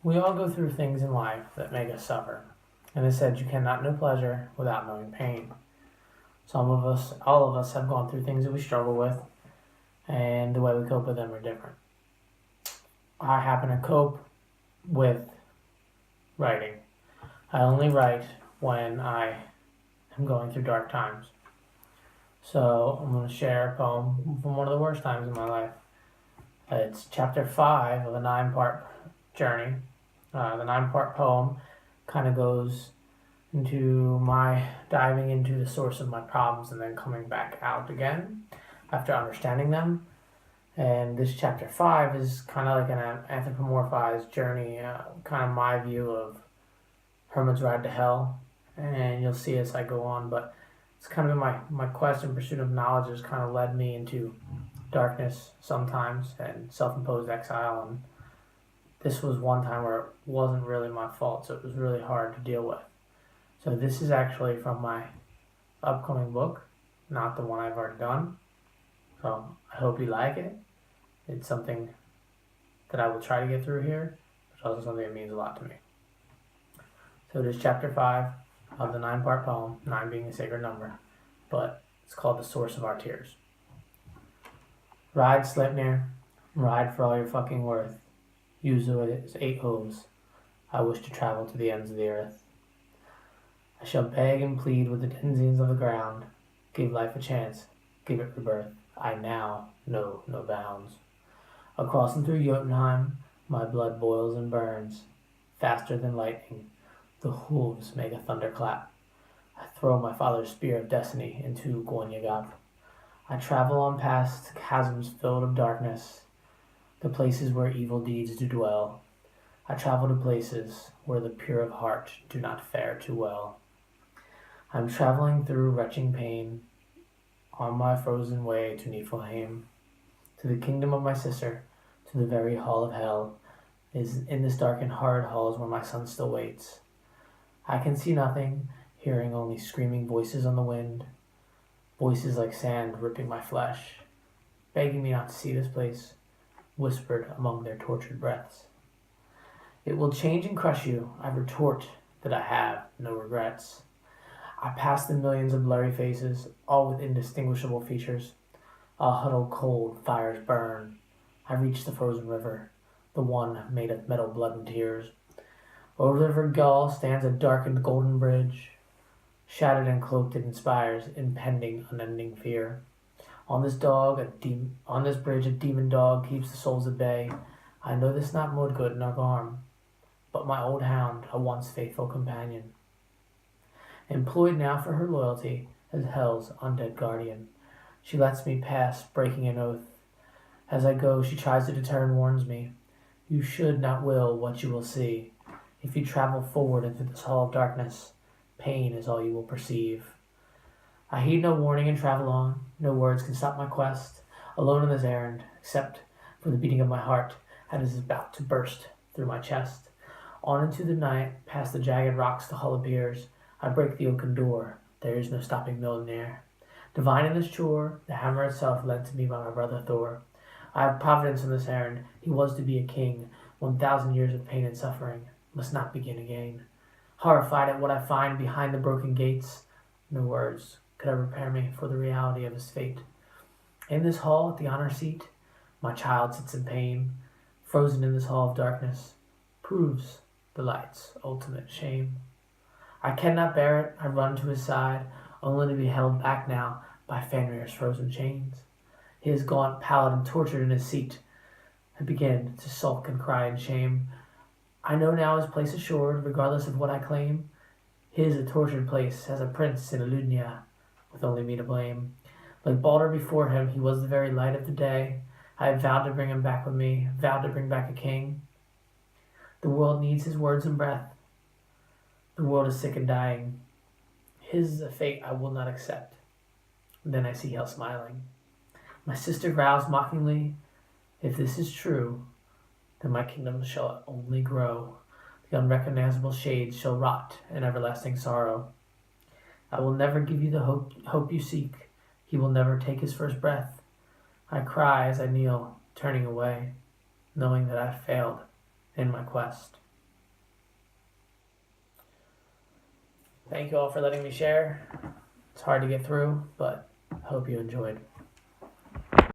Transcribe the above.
We all go through things in life that make us suffer. And it said you cannot know pleasure without knowing pain. Some of us, all of us, have gone through things that we struggle with, and the way we cope with them are different. I happen to cope with writing. I only write when I am going through dark times. So I'm going to share a poem from one of the worst times in my life. It's chapter 5 of a 9-part journey. The 9-part poem kind of goes into my diving into the source of my problems and then coming back out again after understanding them. And this chapter 5 is kind of like an anthropomorphized journey, kind of my view of Herman's Ride to Hell. And you'll see as I go on, but it's kind of my quest and pursuit of knowledge has kind of led me into darkness sometimes and self-imposed exile. And this was one time where it wasn't really my fault, so it was really hard to deal with. So this is actually from my upcoming book, not the one I've already done. So I hope you like it. It's something that I will try to get through here, but also something that means a lot to me. So it is chapter 5 of the 9-part poem, 9 being a sacred number, but it's called The Source of Our Tears. Ride Sleipnir, ride for all your fucking worth. Use as 8 hooves. I wish to travel to the ends of the earth. I shall beg and plead with the denizens of the ground. Give life a chance, give it rebirth. I now know no bounds. Across and through Jotunheim, my blood boils and burns. Faster than lightning, the hooves make a thunderclap. I throw my father's spear of destiny into Gornyagap. I travel on past chasms filled of darkness, the places where evil deeds do dwell. I travel to places where the pure of heart do not fare too well. I'm traveling through retching pain, on my frozen way to Niflheim, to the kingdom of my sister, to the very hall of hell. Is in this dark and hard halls where my son still waits. I can see nothing, hearing only screaming voices on the wind, voices like sand ripping my flesh, begging me not to see this place, whispered among their tortured breaths. It will change and crush you, I retort that I have no regrets. I pass the millions of blurry faces, all with indistinguishable features. A huddled cold fires burn. I reach the frozen river, the one made of metal, blood, and tears. Over the river Gull stands a darkened golden bridge. Shattered and cloaked, it inspires impending, unending fear. On this bridge, a demon dog keeps the souls at bay. I know this not Mordgood nor Garm, but my old hound, a once faithful companion. Employed now for her loyalty as hell's undead guardian, she lets me pass, breaking an oath. As I go, she tries to deter and warns me. You should not will what you will see. If you travel forward into this hall of darkness, pain is all you will perceive. I heed no warning and travel on. No words can stop my quest. Alone on this errand, except for the beating of my heart as it is about to burst through my chest. On into the night, past the jagged rocks, the hull appears. I break the oaken door. There is no stopping Mjolnir. Divine in this chore, the hammer itself lent to me by my brother Thor. I have providence on this errand. He was to be a king. 1,000 years of pain and suffering must not begin again. Horrified at what I find behind the broken gates, no words could ever prepare me for the reality of his fate. In this hall, at the honor seat, my child sits in pain, frozen in this hall of darkness, proves the light's ultimate shame. I cannot bear it, I run to his side, only to be held back now by Fenrir's frozen chains. He is gaunt, pallid, and tortured in his seat. I begin to sulk and cry in shame. I know now his place assured, regardless of what I claim. His a tortured place as a prince in Eludnia, with only me to blame. Like Balder before him, he was the very light of the day. I have vowed to bring him back with me, vowed to bring back a king. The world needs his words and breath. The world is sick and dying. His is a fate I will not accept. Then I see Hel smiling. My sister growls mockingly. If this is true, then my kingdom shall only grow. The unrecognizable shades shall rot in everlasting sorrow. I will never give you the hope you seek. He will never take his first breath. I cry as I kneel, turning away, knowing that I failed in my quest. Thank you all for letting me share. It's hard to get through, but I hope you enjoyed.